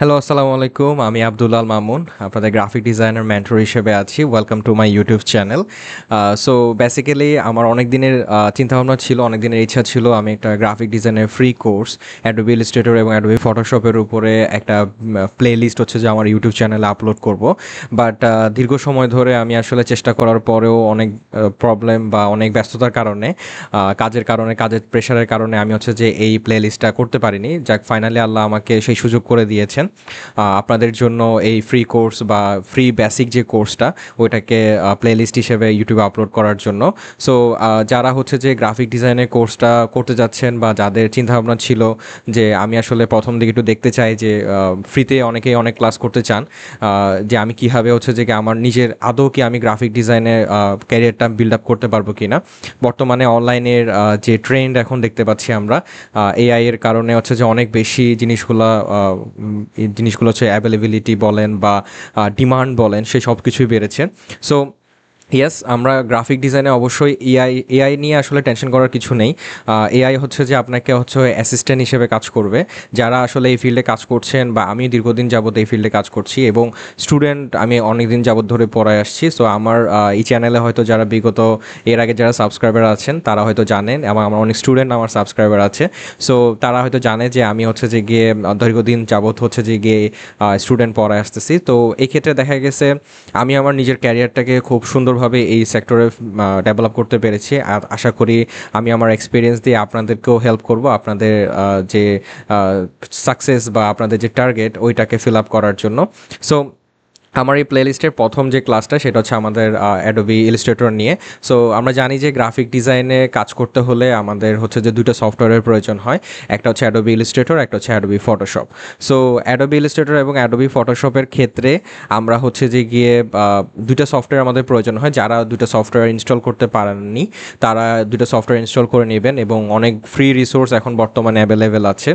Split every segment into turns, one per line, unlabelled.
Hello, আসসালামু আলাইকুম। আমি আব্দুল আল মামুন। আপনাদের গ্রাফিক ডিজাইনার মেন্টর হিসেবে আছি। Welcome to my YouTube channel. So basically আমার অনেক দিনের চিন্তাভাবনা ছিল, অনেক দিনের ইচ্ছা ছিল আমি একটা গ্রাফিক ডিজাইনের ফ্রি কোর্স অ্যাডোবি ইলাস্ট্রেটর এবং অ্যাডোবি ফটোশপের উপরে একটা প্লে লিস্ট হচ্ছে যে আমার ইউটিউব চ্যানেলে আপলোড করব। বাট দীর্ঘ সময় ধরে আমি আসলে চেষ্টা করার পরেও অনেক প্রবলেম বা অনেক ব্যস্ততার কারণে, কাজের প্রেশারের কারণে আমি হচ্ছে যে এই প্লে লিস্টটা করতে পারিনি। যাক, ফাইনালি আল্লাহ আমাকে সেই সুযোগ করে দিয়েছেন আপনাদের জন্য এই ফ্রি কোর্স বা ফ্রি বেসিক যে কোর্সটা ওইটাকে প্লেলিস্ট হিসেবে ইউটিউবে আপলোড করার জন্য। সো যারা হচ্ছে যে গ্রাফিক ডিজাইনের কোর্সটা করতে যাচ্ছেন বা যাদের চিন্তাভাবনা ছিল যে আমি আসলে প্রথম দিকে একটু দেখতে চাই যে ফ্রিতে অনেকেই অনেক ক্লাস করতে চান, যে আমি কীভাবে হচ্ছে যে আমার নিজের আদৌ কি আমি গ্রাফিক ডিজাইনের ক্যারিয়ারটা বিল্ড আপ করতে পারবো কি না। বর্তমানে অনলাইনের যে ট্রেন্ড এখন দেখতে পাচ্ছি আমরা, এআই এর কারণে হচ্ছে যে অনেক বেশি জিনিসগুলো হচ্ছে অ্যাভেলেবিলিটি বলেন বা ডিমান্ড বলেন, সে সব কিছুই বেড়েছে। সো ইয়েস, আমরা গ্রাফিক ডিজাইনে অবশ্যই এআই নিয়ে আসলে টেনশন করার কিছু নেই। এআই হচ্ছে যে আপনাকে হচ্ছে অ্যাসিস্ট্যান্ট হিসেবে কাজ করবে। যারা আসলে এই ফিল্ডে কাজ করছেন বা আমি দীর্ঘদিন যাবত এই ফিল্ডে কাজ করছি এবং স্টুডেন্ট আমি অনেক দিন যাবত ধরে পড়ায় আসছি। সো আমার এই চ্যানেলে হয়তো যারা বিগত এর আগে যারা সাবস্ক্রাইবার আছেন তারা হয়তো জানেন, এবং আমার অনেক স্টুডেন্ট আমার সাবস্ক্রাইবার আছে। সো তারা হয়তো জানে যে আমি হচ্ছে যে গিয়ে দীর্ঘদিন যাবত হচ্ছে যে গিয়ে স্টুডেন্ট পড়ায় আসতেছি। তো এই ক্ষেত্রে দেখা গেছে আমি আমার নিজের ক্যারিয়ারটাকে খুব সুন্দরভাবে এই সেক্টরে ডেভেলপ করতে পেরেছি। আর আশা করি আমি আমার এক্সপিরিয়েন্স দিয়ে আপনাদেরকেও হেল্প করব আপনাদের যে সাকসেস বা আপনাদের যে টার্গেট ওইটাকে ফিল আপ করার জন্য। সো আমার এই প্লেলিস্টের প্রথম যে ক্লাসটা সেটা হচ্ছে আমাদের অ্যাডোবি ইলাস্ট্রেটর নিয়ে। সো আমরা জানি যে গ্রাফিক ডিজাইনে কাজ করতে হলে আমাদের হচ্ছে যে দুটো সফটওয়্যারের প্রয়োজন হয়। একটা হচ্ছে অ্যাডোবি ইলাস্ট্রেটর, একটা হচ্ছে Adobe Photoshop. So Adobe Illustrator এবং অ্যাডোবি ফটোশপের ক্ষেত্রে আমরা হচ্ছে যে গিয়ে দুটো সফটওয়্যার আমাদের প্রয়োজন হয়। যারা দুটো সফটওয়্যার ইনস্টল করতে পারেননি তারা দুটো সফটওয়্যার ইনস্টল করে নেবেন, এবং অনেক ফ্রি রিসোর্স এখন বর্তমানে অ্যাভেলেবেল আছে।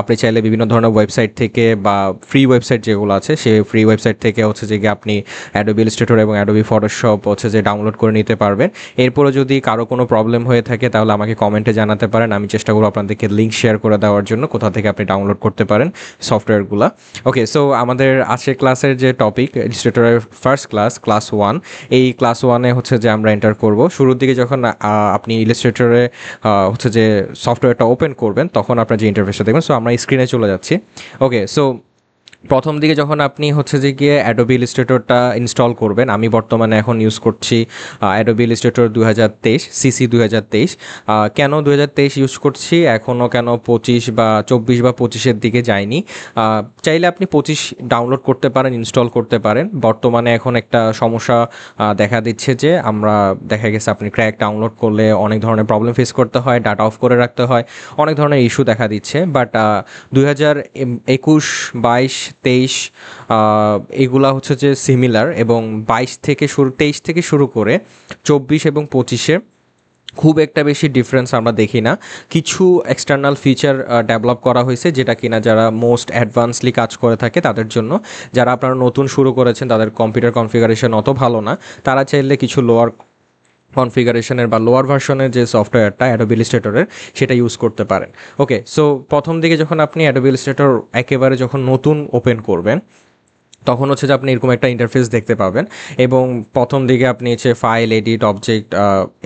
আপনি চাইলে বিভিন্ন ধরনের ওয়েবসাইট থেকে বা ফ্রি ওয়েবসাইট যেগুলো আছে সেই ফ্রি ওয়েবসাইট থেকে হচ্ছে যে আপনি অ্যাডোবি ইলাস্ট্রেটর এবং অ্যাডোবি ফটোশপ হচ্ছে যে ডাউনলোড করে নিতে পারবেন। এরপরে যদি কারো কোনো প্রবলেম হয়ে থাকে তাহলে আমাকে কমেন্টে জানাতে পারেন, আমি চেষ্টা করবো আপনাদেরকে লিঙ্ক শেয়ার করে দেওয়ার জন্য কোথা থেকে আপনি ডাউনলোড করতে পারেন সফটওয়্যারগুলো। ওকে, সো আমাদের আজকের ক্লাসের যে টপিক ইলাস্ট্রেটরের ফার্স্ট ক্লাস, ক্লাস 1। এই ক্লাস 1-এ হচ্ছে যে আমরা এন্টার করব। শুরুর দিকে যখন আপনি ইলাস্ট্রেটরে হচ্ছে যে সফটওয়্যারটা ওপেন করবেন তখন আপনার যে ইন্টারফেসটা দেখবেন। সো আমরা স্ক্রিনে চলে যাচ্ছি। ওকে, সো প্রথম দিকে যখন আপনি হচ্ছে যে গিয়ে অ্যাডোবি ইলাস্ট্রেটরটা ইনস্টল করবেন, আমি বর্তমানে এখন ইউজ করছি অ্যাডোবি ইলাস্ট্রেটর 2023 সিসি 2023। কেন 2023 ইউজ করছি, এখনও কেন 25 বা 24 বা 25-এর দিকে যায়নি। চাইলে আপনি 25 ডাউনলোড করতে পারেন, ইনস্টল করতে পারেন। বর্তমানে এখন একটা সমস্যা দেখা দিচ্ছে যে আমরা দেখা গেছে আপনি ক্র্যাক ডাউনলোড করলে অনেক ধরনের প্রবলেম ফেস করতে হয়, ডাটা অফ করে রাখতে হয়, অনেক ধরনের ইস্যু দেখা দিচ্ছে। বাট 2021, 22, 23 এগুলা হচ্ছে যে সিমিলার, এবং 23 থেকে শুরু করে 24 এবং 25-এ খুব একটা বেশি ডিফারেন্স আমরা দেখি না। কিছু এক্সটার্নাল ফিচার ডেভেলপ করা হয়েছে যেটা কিনা যারা মোস্ট অ্যাডভান্সলি কাজ করে থাকে তাদের জন্য। যারা আপনারা নতুন শুরু করেছেন, তাদের কম্পিউটার কনফিগারেশন অত ভালো না, তারা চাইলে কিছু লোয়ার কনফিগারেশনের বা লোয়ার ভার্সনের যে সফটওয়্যারটা অ্যাডোবি ইলাস্ট্রেটরের সেটা ইউজ করতে পারেন। ওকে, সো প্রথম দিকে যখন আপনি অ্যাডোবি ইলাস্ট্রেটর একেবারে যখন নতুন ওপেন করবেন তখন হচ্ছে যে আপনি এরকম একটা ইন্টারফেস দেখতে পাবেন, এবং প্রথম দিকে আপনি হচ্ছে ফাইল, এডিট, অবজেক্ট,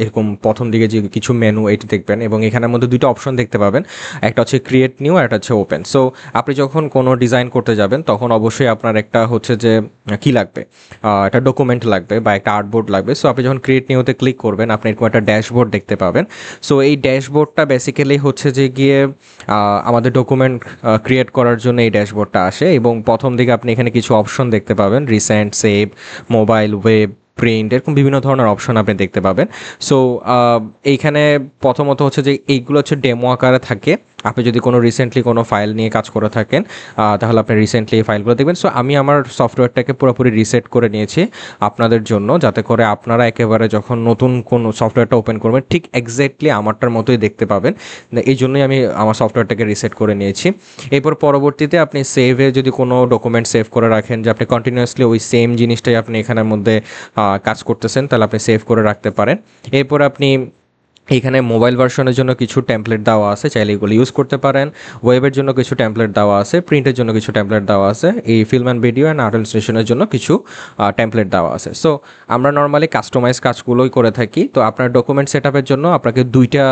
এরকম প্রথম দিকে যে কিছু মেনু এটি দেখবেন, এবং এখানের মধ্যে দুটো অপশন দেখতে পাবেন। একটা হচ্ছে ক্রিয়েট নিউ, আর একটা হচ্ছে ওপেন। সো আপনি যখন কোনো ডিজাইন করতে যাবেন তখন অবশ্যই আপনার একটা হচ্ছে যে কি লাগবে, একটা ডকুমেন্ট লাগবে বা একটা আর্টবোর্ড লাগবে। সো আপনি যখন ক্রিয়েট নিউতে ক্লিক করবেন আপনি এরকম একটা ড্যাশবোর্ড দেখতে পাবেন। সো এই ড্যাশবোর্ডটা বেসিক্যালি হচ্ছে যে গিয়ে আমাদের ডকুমেন্ট ক্রিয়েট করার জন্য এই ড্যাশবোর্ডটা আসে, এবং প্রথম দিকে আপনি এখানে কিছু অপশন দেখতে পাবেন, recent, save, mobile, web, print, এরকম বিভিন্ন ধরনের অপশন আপনি দেখতে পাবেন। সো এইখানে প্রথমত হচ্ছে যে এইগুলো হচ্ছে ডেমো আকারে থাকে। আপনি যদি কোনো রিসেন্টলি কোনো ফাইল নিয়ে কাজ করে থাকেন তাহলে আপনি রিসেন্টলি এই ফাইলগুলো দেখবেন। সো আমি আমার সফটওয়্যারটাকে পুরোপুরি রিসেট করে নিয়েছি আপনাদের জন্য, যাতে করে আপনারা একেবারে যখন নতুন কোনো সফটওয়্যারটা ওপেন করবেন ঠিক এক্স্যাক্টলি আমারটার মতোই দেখতে পাবেন। এই জন্যই আমি আমার সফটওয়্যারটাকে রিসেট করে নিয়েছি। এরপর পরবর্তীতে আপনি সেভে যদি কোনো ডকুমেন্ট সেভ করে রাখেন, যে আপনি কন্টিনিউয়াসলি ওই সেম জিনিসটাই আপনি এখানের মধ্যে কাজ করতেছেন, তাহলে আপনি সেভ করে রাখতে পারেন। এরপর আপনি এখানে মোবাইল ভার্সনের জন্য কিছু টেমপ্লেট দেওয়া আছে, চাইলে এগুলো ইউজ করতে পারেন। ওয়েবের জন্য কিছু টেমপ্লেট দেওয়া আছে, প্রিন্টের জন্য কিছু টেমপ্লেট দেওয়া আছে, এই film and video and art ইনস্টেশনের জন্য কিছু টেমপ্লেট দেওয়া আছে। সো আমরা নর্মালি কাস্টমাইজ কাজগুলোই করে থাকি। তো আপনার ডকুমেন্ট সেট আপের জন্য আপনাকে দুইটা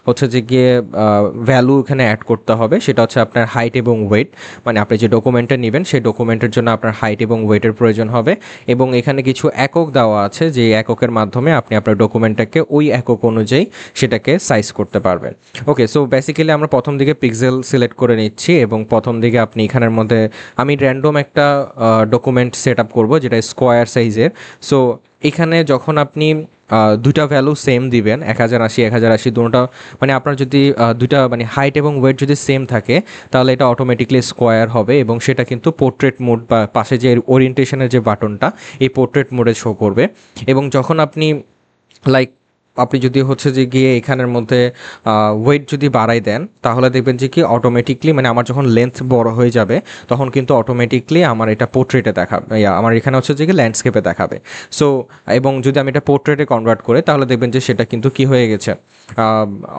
হচ্ছে যে গিয়ে ভ্যালু এখানে অ্যাড করতে হবে, সেটা হচ্ছে আপনার হাইট এবং ওয়েট। মানে আপনি যে ডকুমেন্টটা নেবেন সেই ডকুমেন্টের জন্য আপনার হাইট এবং ওয়েটের প্রয়োজন হবে, এবং এখানে কিছু একক দেওয়া আছে যে এককের মাধ্যমে আপনি আপনার ডকুমেন্টটাকে ওই একক অনুযায়ী সেটাকে সাইজ করতে পারবেন। ওকে, সো বেসিক্যালি আমরা প্রথম দিকে পিক্সেল সিলেক্ট করে নিচ্ছি, এবং প্রথম দিকে আপনি এখানের মধ্যে আমি র্যান্ডম একটা ডকুমেন্ট সেট আপ করবো যেটা স্কোয়ার সাইজের। সো এখানে যখন আপনি দুইটা ভ্যালু সেম দিবেন, 1080 1080 দুটোটা, মানে আপনার যদি দুইটা মানে হাইট এবং ওয়েট যদি সেম থাকে তাহলে এটা অটোমেটিকলি স্কোয়ার হবে, এবং সেটা কিন্তু পোর্ট্রেট মোড বা পাশে যে ওরিয়েন্টেশনের যে বাটনটা এই পোর্ট্রেট মোডে শো করবে। এবং যখন আপনি লাইক আপনি যদি হচ্ছে যে গিয়ে এখানের মধ্যে ওয়েট যদি বাড়াই দেন তাহলে দেখবেন যে কি অটোমেটিকলি, মানে আমার যখন লেন্থ বড় হয়ে যাবে তখন কিন্তু অটোমেটিকলি আমার এটা পোর্ট্রেটে দেখাবে, আমার এখানে হচ্ছে যে কি ল্যান্ডস্কেপে দেখাবে। সো এবং যদি আমি এটা পোর্ট্রেটে কনভার্ট করে তাহলে দেখবেন যে সেটা কিন্তু কি হয়ে গেছে,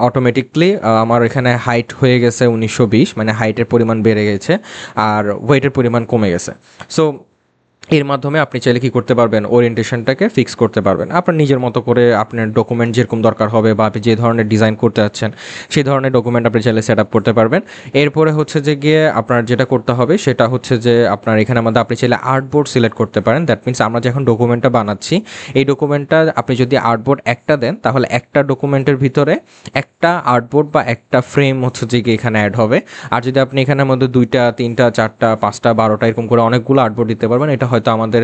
অটোমেটিকলি আমার এখানে হাইট হয়ে গেছে 1920, মানে হাইটের পরিমাণ বেড়ে গেছে আর ওয়েটের পরিমাণ কমে গেছে। সো এর মাধ্যমে আপনি চাইলে কি করতে পারবেন, ওরিয়েন্টেশনটাকে ফিক্স করতে পারবেন আপনার নিজের মতো করে। আপনার ডকুমেন্ট যেরকম দরকার হবে বা আপনি যে ধরনের ডিজাইন করতে যাচ্ছেন সেই ধরনের ডকুমেন্ট আপনি চাইলে সেট আপ করতে পারবেন। এরপরে হচ্ছে যে গিয়ে আপনার যেটা করতে হবে সেটা হচ্ছে যে আপনার এখানে মধ্যে আপনি চাইলে আর্টবোর্ড সিলেক্ট করতে পারেন। দ্যাট মিনস আমরা যখন ডকুমেন্টটা বানাচ্ছি এই ডকুমেন্টটা আপনি যদি আর্টবোর্ড একটা দেন তাহলে একটা ডকুমেন্টের ভিতরে একটা আর্টবোর্ড বা একটা ফ্রেম হচ্ছে যে গিয়ে এখানে অ্যাড হবে। আর যদি আপনি এখানের মধ্যে 2টা 3টা 4টা 5টা 12টা এরকম করে অনেকগুলো আর্টবোর্ড দিতে পারবেন, এটা হয়তো আমাদের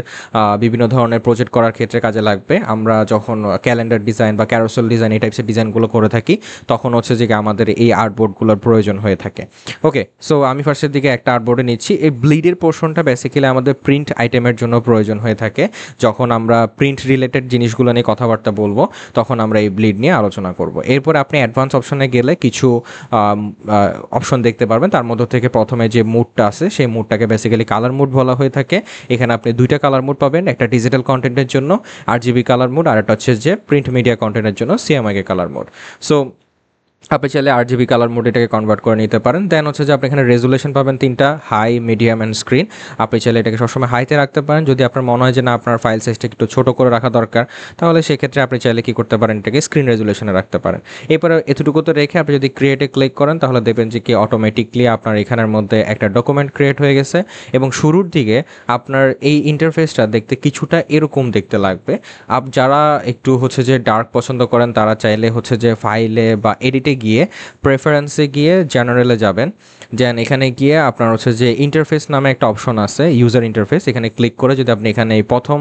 বিভিন্ন ধরনের প্রজেক্ট করার ক্ষেত্রে কাজে লাগবে। আমরা যখন ক্যালেন্ডার ডিজাইন বা ক্যারোসেল ডিজাইন এই টাইপসের ডিজাইনগুলো করে থাকি তখন হচ্ছে যে আমাদের এই আর্টবোর্ডগুলোর প্রয়োজন হয়ে থাকে। ওকে, সো আমি ফার্স্টের দিকে একটা আর্টবোর্ডে নিচ্ছি। এই ব্লিডের পোর্শনটা বেসিক্যালি আমাদের প্রিন্ট আইটেমের জন্য প্রয়োজন হয়ে থাকে। যখন আমরা প্রিন্ট রিলেটেড জিনিসগুলো নিয়ে কথাবার্তা বলবো তখন আমরা এই ব্লিড নিয়ে আলোচনা করব। এরপর আপনি অ্যাডভান্স অপশনে গেলে কিছু অপশন দেখতে পারবেন। তার মধ্যে থেকে প্রথমে যে মুডটা আছে সেই মুডটাকে বেসিক্যালি কালার মুড বলা হয়ে থাকে। এখানে আপনি দুইটা কালার মোড পাবেন, একটা ডিজিটাল কন্টেন্টের জন্য RGB কালার মোড, আর একটা হচ্ছে যে প্রিন্ট মিডিয়া কন্টেন্টের জন্য CMYK কালার মোড। সো আপনি চাইলে RGB কালার মোড এটাকে কনভার্ট করে নিতে পারেন। দেন হচ্ছে যে আপনি এখানে রেজুলেশন পাবেন তিনটা, হাই, মিডিয়াম অ্যান্ড স্ক্রিন। আপনি চাইলে এটাকে সবসময় হাইতে রাখতে পারেন। যদি আপনার মনে হয় যে না আপনার ফাইল সাইজটা একটু ছোট করে রাখা দরকার তাহলে সেক্ষেত্রে আপনি চাইলে কি করতে পারেন, এটাকে স্ক্রিন রেজুলেশনে রাখতে পারেন। এরপরে এতটুকুতে রেখে আপনি যদি ক্রিয়েটে ক্লিক করেন তাহলে দেখবেন যে কি অটোমেটিকলি আপনার এখানের মধ্যে একটা ডকুমেন্ট ক্রিয়েট হয়ে গেছে। এবং শুরুর দিকে আপনার এই ইন্টারফেসটা দেখতে কিছুটা এরকম দেখতে লাগবে। যারা একটু হচ্ছে যে ডার্ক পছন্দ করেন তারা চাইলে হচ্ছে যে ফাইলে বা এডিটে গিয়ে প্রেফারেন্সে গিয়ে জেনারেলে যাবেন। দেন এখানে গিয়ে আপনার হচ্ছে যে ইন্টারফেস নামে একটা অপশন আছে, ইউজার ইন্টারফেস। এখানে ক্লিক করে যদি আপনি এখানে এই প্রথম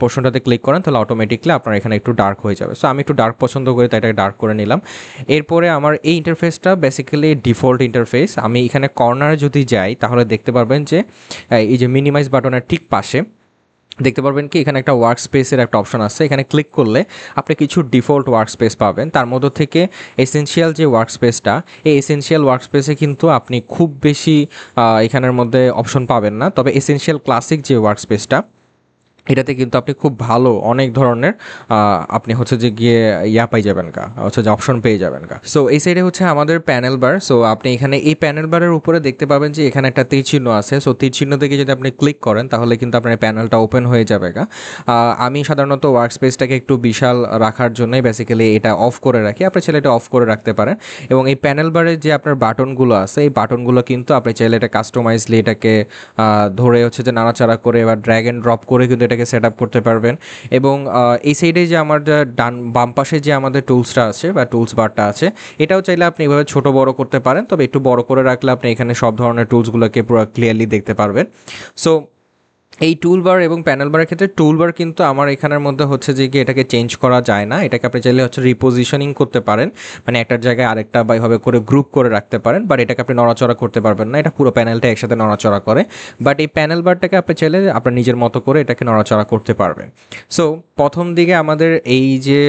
পোর্শনটাতে ক্লিক করেন তাহলে অটোমেটিকলি আপনার এখানে একটু ডার্ক হয়ে যাবে। সো আমি একটু ডার্ক পছন্দ করি তাই এটাকে ডার্ক করে নিলাম। এরপরে আমার এই ইন্টারফেসটা বেসিক্যালি ডিফল্ট ইন্টারফেস। আমি এখানে কর্নারে যদি যাই তাহলে দেখতে পারবেন যে এই যে মিনিমাইজ বাটনের ঠিক পাশে দেখতে পারবেন কি এখানে একটা ওয়ার্ক স্পেসের একটা অপশন আছে। এখানে ক্লিক করলে আপনি কিছু ডিফল্ট ওয়ার্ক স্পেস পাবেন। তার মধ্যে থেকে এসেনশিয়াল যে ওয়ার্ক স্পেসটা, এই এসেনশিয়াল ওয়ার্ক স্পেসে কিন্তু আপনি খুব বেশি এখানের মধ্যে অপশন পাবেন না। তবে এসেনশিয়াল ক্লাসিক যে ওয়ার্ক স্পেসটা এটাতে কিন্তু আপনি খুব ভালো অনেক ধরনের আপনি হচ্ছে যে গিয়ে পাই যাবেন কা, হচ্ছে যে অপশন পেয়ে যাবেন কা। সো এই সাইডে হচ্ছে আমাদের প্যানেল বার। সো আপনি এখানে এই প্যানেল বারের উপরে দেখতে পাবেন যে এখানে একটা তীর চিহ্ন আছে। সো তীর চিহ্ন থেকে যদি আপনি ক্লিক করেন তাহলে কিন্তু আপনার প্যানেলটা ওপেন হয়ে যাবে কা। আমি সাধারণত ওয়ার্ক স্পেসটাকে একটু বিশাল রাখার জন্যই বেসিক্যালি এটা অফ করে রাখি। আপনি চাইলে এটা অফ করে রাখতে পারেন। এবং এই প্যানেল বারে যে আপনার বাটনগুলো আছে এই বাটনগুলো কিন্তু আপনি চাইলে এটা কাস্টমাইজলি এটাকে ধরে হচ্ছে যে নাড়াচাড়া করে বা ড্র্যাগ অ্যান্ড ড্রপ করে কিন্তু এটাকে সেট আপ করতে পারবেন। এবং এই সাইডে যে আমার বাম পাশে যে আমাদের টুলসটা আছে বা টুলস বারটা আছে এটাও চাইলে আপনি এভাবে ছোট বড় করতে পারেন। তবে একটু বড় করে রাখলে আপনি এখানে সব ধরনের টুলসগুলোকে পুরো ক্লিয়ারলি দেখতে পারবেন। সো এই টুলবার এবং প্যানেল বারের ক্ষেত্রে টুলবার কিন্তু আমার এখানের মধ্যে হচ্ছে যে কি এটাকে চেঞ্জ করা যায় না। এটাকে আপনি চাইলে হচ্ছে রিপোজিশনিং করতে পারেন, মানে একটার জায়গায় আরেকটা বা এইভাবে করে গ্রুপ করে রাখতে পারেন। বাট এটাকে আপনি নড়াচড়া করতে পারবেন না, এটা পুরো প্যানেলটা একসাথে নড়াচড়া করে। বাট এই প্যানেল বারটাকে আপনি চাইলে আপনার নিজের মতো করে এটাকে নড়াচড়া করতে পারবেন। সো প্রথম দিকে আমাদের এই যে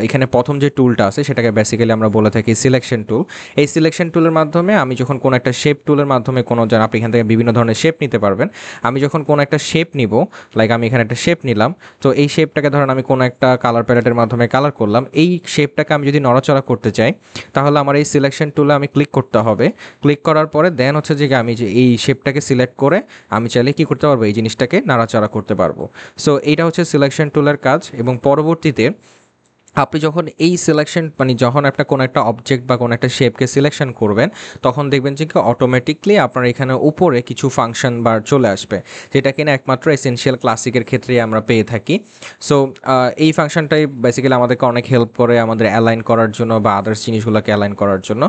এখানে প্রথম যে টুলটা আছে সেটাকে বেসিক্যালি আমরা বলে থাকি সিলেকশন টুল। এই সিলেকশন টুলের মাধ্যমে আমি যখন কোনো একটা শেপ টুলের মাধ্যমে কোনো আপনি এখান থেকে বিভিন্ন ধরনের শেপ নিতে পারবেন। আমি যখন কোনো একটা শেপ নিব, লাইক আমি এখানে একটা শেপ নিলাম, তো এই শেপটাকে ধরেন আমি কোনো একটা কালার প্যালেটের মাধ্যমে কালার করলাম, এই শেপটাকে আমি যদি নড়াচড়া করতে চাই তাহলে আমার এই সিলেকশন টুলে আমি ক্লিক করতে হবে। ক্লিক করার পরে দেন হচ্ছে যে আমি যে এই শেপটাকে সিলেক্ট করে আমি চাইলে কি করতে পারবো, এই জিনিসটাকে নাড়াচাড়া করতে পারবো। সো এইটা হচ্ছে সিলেকশন টুলের কাজ। এবং পরবর্তীতে আপনি যখন এই সিলেকশন মানে যখন আপনার কোনো একটা অবজেক্ট বা কোনো একটা শেপকে সিলেকশন করবেন তখন দেখবেন যে কি অটোমেটিকলি আপনার এখানে উপরে কিছু ফাংশন বার চলে আসবে, যেটা কিনা একমাত্র এসেনশিয়াল ক্লাসিকের ক্ষেত্রেই আমরা পেয়ে থাকি। সো এই ফাংশনটাই বেসিক্যালি আমাদেরকে অনেক হেল্প করে আমাদের অ্যালাইন করার জন্য বা আদার্স জিনিসগুলোকে অ্যালাইন করার জন্য।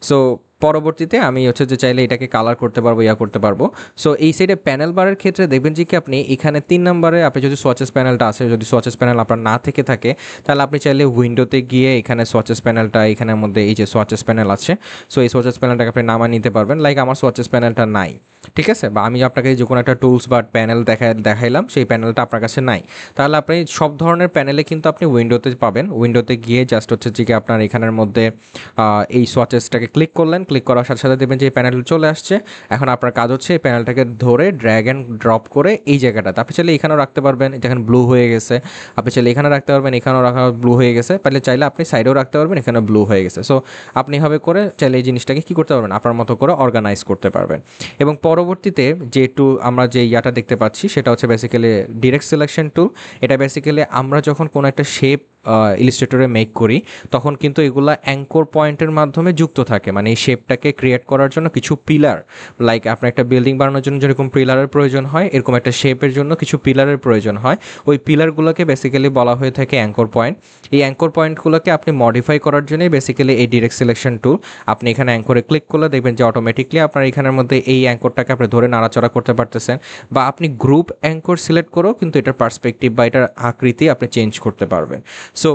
সো পরবর্তীতে আমি হচ্ছে যে চাইলে এটাকে কালার করতে পারবো, করতে পারবো। সো এই সাইডে প্যানেল বারের ক্ষেত্রে দেখবেন যে কি আপনি এখানে 3 নম্বরে আপনি যদি সোয়াচেস প্যানেলটা আছে, যদি সোয়াচেস প্যানেল আপনার না থেকে থাকে তাহলে আপনি চাইলে উইন্ডোতে গিয়ে এখানে সোয়াচেস প্যানেলটা, এখানের মধ্যে এই যে সোয়াচেস প্যানেল আছে, সো এই সোয়াচেস প্যানেলটাকে আপনি নামা নিতে পারবেন। লাইক আমার সোয়াচেস প্যানেলটা নাই, ঠিক আছে, বা আমি আপনাকে যে কোনো একটা টুলস বা প্যানেল দেখাইলাম সেই প্যানেলটা আপনার কাছে নাই, তাহলে আপনি সব ধরনের প্যানেলে কিন্তু আপনি উইন্ডোতে পাবেন। উইন্ডোতে গিয়ে জাস্ট হচ্ছে যে আপনার এখানের মধ্যে এই সোয়াচেসটাকে ক্লিক করলেন, ক্লিক করার সাথে সাথে দেখবেন যে এই প্যানেল চলে আসছে। এখন আপনার কাজ হচ্ছে এই প্যানেলটাকে ধরে ড্র্যাগ অ্যান্ড ড্রপ করে এই জায়গাটাতে আপনি চাইলে এখানেও রাখতে পারবেন, যেখানে ব্লু হয়ে গেছে, আপনি চাইলে এখানে রাখতে পারবেন, এখানেও রাখা ব্লু হয়ে গেছে, তাহলে চাইলে আপনি সাইডেও রাখতে পারবেন, এখানে ব্লু হয়ে গেছে। সো আপনি এভাবে করে চাইলে এই জিনিসটাকে কী করতে পারবেন, আপনার মতো করে অর্গানাইজ করতে পারবেন। এবং পরবর্তীতে যে টুল আমরা যে ইয়াটা দেখতে পাচ্ছি সেটা হচ্ছে বেসিক্যালি ডিরেক্ট সিলেকশন টুল। এটা বেসিক্যালি আমরা যখন কোনো একটা শেপ ইলিস্ট্রেটরে মেক করি তখন কিন্তু এগুলা অ্যাঙ্কর পয়েন্টের মাধ্যমে যুক্ত থাকে, মানে এই শেপটাকে ক্রিয়েট করার জন্য কিছু পিলার, লাইক আপনার একটা বিল্ডিং বানানোর জন্য যেরকম পিলারের প্রয়োজন হয় এরকম একটা শেপের জন্য কিছু পিলারের প্রয়োজন হয়। ওই পিলারগুলোকে বেসিক্যালি বলা হয়ে থাকে অ্যাঙ্কর পয়েন্ট। এই অ্যাঙ্কর পয়েন্টগুলোকে আপনি মডিফাই করার জন্যই বেসিক্যালি এই ডিরেক্ট সিলেকশন টুল। আপনি এখানে অ্যাঙ্করে ক্লিক করলে দেখবেন যে অটোমেটিকলি আপনার এখানের মধ্যে এই অ্যাঙ্করটাকে আপনি ধরে নাড়াচড়া করতে পারতেছেন, বা আপনি গ্রুপ অ্যাঙ্কর সিলেক্ট করেও কিন্তু এটার পার্সপেক্টিভ বা এটার আকৃতি আপনি চেঞ্জ করতে পারবেন। সো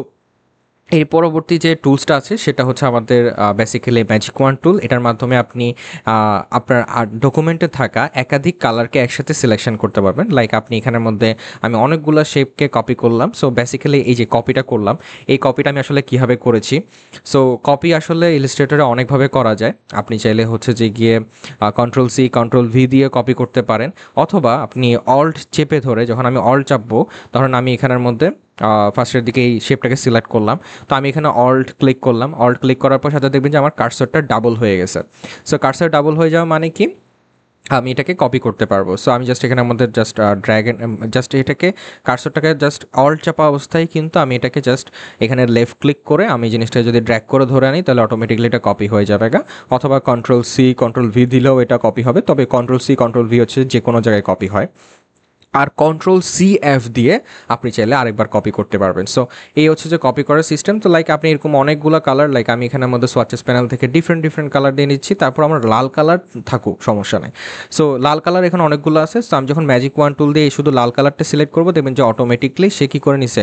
এর পরবর্তী যে টুলসটা আছে সেটা হচ্ছে আমাদের বেসিক্যালি ম্যাজিক ওয়ান টুল। এটার মাধ্যমে আপনি আপনার ডকুমেন্টে থাকা একাধিক কালারকে একসাথে সিলেকশন করতে পারবেন। লাইক আপনি এখানের মধ্যে আমি অনেকগুলো শেপকে কপি করলাম, সো বেসিক্যালি এই যে কপিটা করলাম, এই কপিটা আমি আসলে কীভাবে করেছি। সো কপি আসলে ইলাস্ট্রেটরে অনেকভাবে করা যায়। আপনি চাইলে হচ্ছে যে গিয়ে Ctrl+C Ctrl+V দিয়ে কপি করতে পারেন, অথবা আপনি অল্ট চেপে ধরে, যখন আমি অল্ট চাপবো তখন আমি এখানের মধ্যে ফার্স্টের দিকে এই শেপটাকে সিলেক্ট করলাম, তো আমি এখানে অল্ট ক্লিক করলাম। অল্ট ক্লিক করার পর সাথে দেখবেন যে আমার কার্সরটা ডাবল হয়ে গেছে। সো কার্সর ডাবল হয়ে যাওয়া মানে কি, আমি এটাকে কপি করতে পারবো। সো আমি জাস্ট এখানে আমাদের জাস্ট জাস্ট এটাকে কার্সরটাকে জাস্ট অল্ট চাপা অবস্থায় কিন্তু আমি এটাকে জাস্ট এখানে লেফট ক্লিক করে আমি জিনিসটা যদি ড্র্যাগ করে ধরে আনি তাহলে অটোমেটিকলি এটা কপি হয়ে যাবে গা, অথবা Ctrl+C Ctrl+V দিলেও এটা কপি হবে, তবে Ctrl+C Ctrl+V হচ্ছে যে কোনো জায়গায় কপি হয়। আর Ctrl+C+F দিয়ে আপনি চাইলে আরেকবার কপি করতে পারবেন। সো এই হচ্ছে যে কপি করার সিস্টেম। তো লাইক আপনি এরকম অনেকগুলো কালার, লাইক আমি এখানের মধ্যে সোয়াচেস প্যানেল থেকে ডিফারেন্ট কালার দিয়ে নিচ্ছি, তারপর আমার লাল কালার থাকুক সমস্যা নেই। সো লাল কালার এখানে অনেকগুলো আছে, সো আমি যখন ম্যাজিক ওয়ান টুল দিয়ে শুধু লাল কালারটা সিলেক্ট করবো দেখবেন যে অটোমেটিকলি সে কী করে নিছে,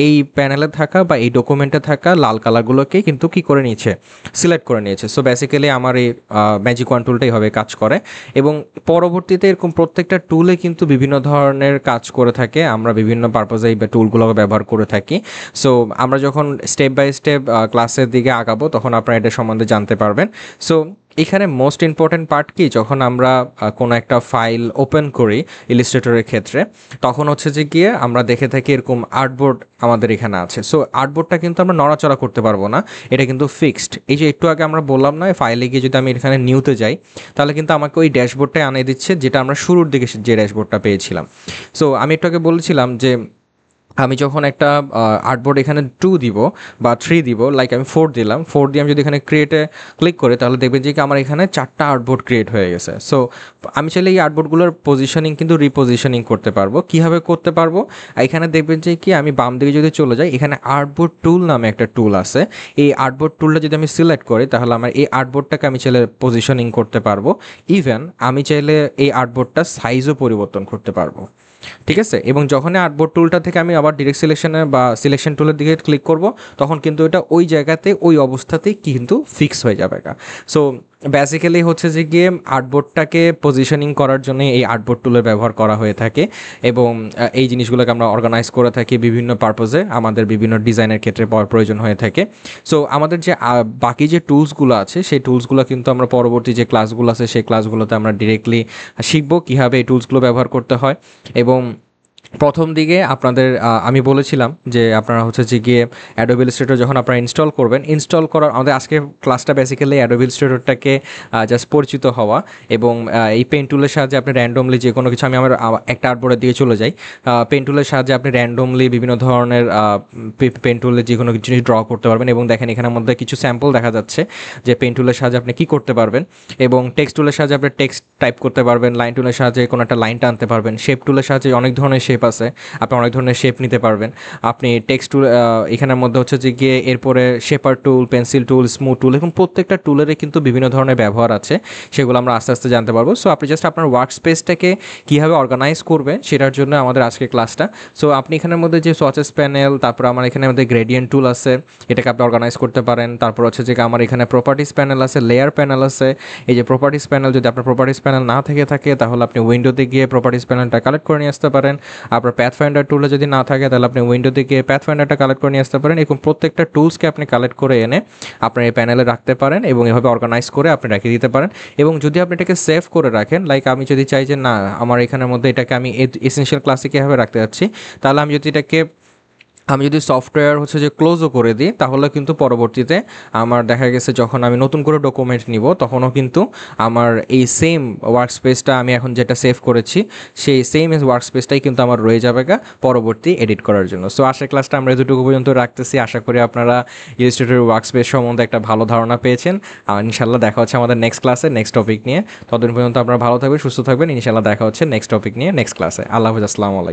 এই প্যানেলে থাকা বা এই ডকুমেন্টে থাকা লাল কালারগুলোকে কিন্তু কী করে নিয়েছে, সিলেক্ট করে নিয়েছে। সো বেসিক্যালি আমার এই ম্যাজিক ওয়ান টুলটা এইভাবে কাজ করে। এবং পরবর্তীতে এরকম প্রত্যেকটা টুলে কিন্তু বিভিন্ন ধরনের কাজ করে থাকে, আমরা বিভিন্ন পারপাজে এই টুলগুলোকে ব্যবহার করে থাকি। সো আমরা যখন স্টেপ বাই স্টেপ ক্লাসের দিকে আগাবো তখন আপনারা এটা সম্বন্ধে জানতে পারবেন। সো এখানে মোস্ট ইম্পর্ট্যান্ট পার্ট কি, যখন আমরা কোনো একটা ফাইল ওপেন করি ইলিস্ট্রেটরের ক্ষেত্রে তখন হচ্ছে যে গিয়ে আমরা দেখে থাকি এরকম আর্টবোর্ড আমাদের এখানে আছে। সো আর্টবোর্ডটা কিন্তু আমরা নড়াচড়া করতে পারবো না, এটা কিন্তু ফিক্সড। এই যে একটু আগে আমরা বললাম না, ফাইলে গিয়ে যদি আমি এখানে নিউতে যাই তাহলে কিন্তু আমাকে ওই ড্যাশবোর্ডটাই আনিয়ে দিচ্ছে যেটা আমরা শুরুর দিকে যে ড্যাশবোর্ডটা পেয়েছিলাম। সো আমি একটু আগে বলেছিলাম যে আমি যখন একটা আর্টবোর্ড এখানে 2 দিব বা 3 দিব, লাইক আমি 4 দিলাম, 4 দিয়ে আমি যদি এখানে ক্রিয়েটে ক্লিক করি তাহলে দেখবেন যে আমার এখানে 4টা আর্টবোর্ড ক্রিয়েট হয়ে গেছে। সো আমি চাইলে এই আর্টবোর্ডগুলোর পজিশনিং কিন্তু রিপোজিশনিং করতে পারবো। কীভাবে করতে পারবো, এখানে দেখবেন যে কি আমি বাম দিকে যদি চলে যাই এখানে আর্টবোর্ড টুল নামে একটা টুল আছে, এই আর্টবোর্ড টুলটা যদি আমি সিলেক্ট করি তাহলে আমার এই আর্টবোর্ডটাকে আমি চাইলে পজিশনিং করতে পারবো। ইভেন আমি চাইলে এই আর্টবোর্ডটা সাইজও পরিবর্তন করতে পারবো, ঠিক আছে। এবং যখনই আর্টবোর্ড টুলটা থেকে আমি আবার ডিরেক্ট সিলেকশনে বা সিলেকশন টুলের দিকে ক্লিক করব তখন কিন্তু এটা ওই জায়গাতে ওই অবস্থাতেই কিন্তু ফিক্স হয়ে যাবে। সো বেসিক্যালি হচ্ছে যে গিয়ে আর্টবোর্ডটাকে পজিশনিং করার জন্য এই আর্টবোর্ড টুলের ব্যবহার করা হয়ে থাকে এবং এই জিনিসগুলোকে আমরা অর্গানাইজ করে থাকি বিভিন্ন পারপোজে, আমাদের বিভিন্ন ডিজাইনের ক্ষেত্রে প্রয়োজন হয়ে থাকে। সো আমাদের যে বাকি যে টুলসগুলো আছে সেই টুলসগুলো কিন্তু আমরা পরবর্তী যে ক্লাসগুলো আছে সেই ক্লাসগুলোতে আমরা ডিরেক্টলি শিখবো কীভাবে এই টুলসগুলো ব্যবহার করতে হয়। এবং প্রথম দিকে আপনাদের আমি বলেছিলাম যে আপনারা হচ্ছে যে গিয়ে অ্যাডোবি ইলাস্ট্রেটর যখন আপনারা ইনস্টল করবেন, ইনস্টল করার আমাদের আজকের ক্লাসটা বেসিক্যালি অ্যাডোবি ইলাস্ট্রেটরটাকে জাস্ট পরিচিত হওয়া এবং এই পেন টুলের সাহায্যে আপনি র্যান্ডমলি যে কোনো কিছু, আমি আমার একটা আর্টবোর্ডের দিকে চলে যাই। পেন টুলের সাহায্যে আপনি র্যান্ডমলি বিভিন্ন ধরনের পেন টুলে যে কোনো জিনিস ড্র করতে পারবেন এবং দেখেন এখানের মধ্যে কিছু স্যাম্পল দেখা যাচ্ছে যে পেন টুলের সাহায্যে আপনি কী করতে পারবেন। এবং টেক্সট টুলের সাহায্যে আপনি টেক্সট টাইপ করতে পারবেন, লাইন টুলের সাহায্যে কোনো একটা লাইন টানতে পারবেন, শেপ টুলের সাহায্যে অনেক ধরনের শেপ আছে, আপনি অনেক ধরনের শেপ নিতে পারবেন। আপনি টেক্সট টুল এখানের মধ্যে হচ্ছে যে গিয়ে এরপরে শেপার টুল, পেন্সিল টুল, স্মুথ টুল, এবং প্রত্যেকটা টুলেরই কিন্তু বিভিন্ন ধরনের ব্যবহার আছে, সেগুলো আমরা আস্তে আস্তে জানতে পারবো। সো আপনি জাস্ট আপনার ওয়ার্ক স্পেসটাকে কীভাবে অর্গানাইজ করবেন সেটার জন্য আমাদের আজকের ক্লাসটা। সো আপনি এখানের মধ্যে যে সোয়াচেস প্যানেল, তারপর আমার এখানে মধ্যে গ্রেডিয়েন্ট টুল আছে, এটাকে আপনি অর্গানাইজ করতে পারেন। তারপর হচ্ছে যে আমার এখানে প্রপার্টিস প্যানেল আছে, লেয়ার প্যানেল আছে। এই যে প্রপার্টিস প্যানেল, যদি আপনার প্রপার্টিস প্যানেল না থাকে তাহলে আপনি উইন্ডোতে গিয়ে প্রপার্টিস প্যানেলটা কালেক্ট করে নিয়ে আসতে পারেন। আপনার প্যাথফাইন্ডার টুলে যদি না থাকে তাহলে আপনি উইন্ডোতে গিয়ে প্যাথফাইন্ডারটা কালেক্ট করে নিয়ে আসতে পারেন। এরকম প্রত্যেকটা টুলসকে আপনি কালেক্ট করে এনে আপনার এই প্যানেলে রাখতে পারেন এবং এভাবে অর্গানাইজ করে আপনি রেখে দিতে পারেন। এবং যদি আপনি এটাকে সেভ করে রাখেন, লাইক আমি যদি চাই যে না আমার এখানের মধ্যে এটাকে আমি এসেনশিয়াল ক্লাসে কীভাবে রাখতে যাচ্ছি, তাহলে আমি যদি সফটওয়্যার হচ্ছে যে ক্লোজও করে দিই, তাহলে কিন্তু পরবর্তীতে আমার দেখা গেছে যখন আমি নতুন করে ডকুমেন্ট নিব তখনও কিন্তু আমার এই সেম ওয়ার্ক স্পেসটা, আমি এখন যেটা সেভ করেছি সেই সেম ওয়ার্ক স্পেসটাই কিন্তু আমার রয়ে যাবে পরবর্তী এডিট করার জন্য। সো আশা ক্লাসটা আমরা এতটুকু পর্যন্ত রাখতেছি। আশা করি আপনারা ইলাস্ট্রেটর ওয়ার্ক স্পেস সম্বন্ধে একটা ভালো ধারণা পেয়েছেন। ইনশাল্লাহ দেখা হচ্ছে আমাদের নেক্সট ক্লাসে নেক্সট টপিক নিয়ে। ততদিন পর্যন্ত আপনারা ভালো থাকবেন, সুস্থ থাকবেন। ইনশাল্লাহ দেখা হচ্ছে নেক্সট টপিক নিয়ে নেক্সট ক্লাসে। আল্লাহ হাফেজ, আসসালামু আলাইকুম।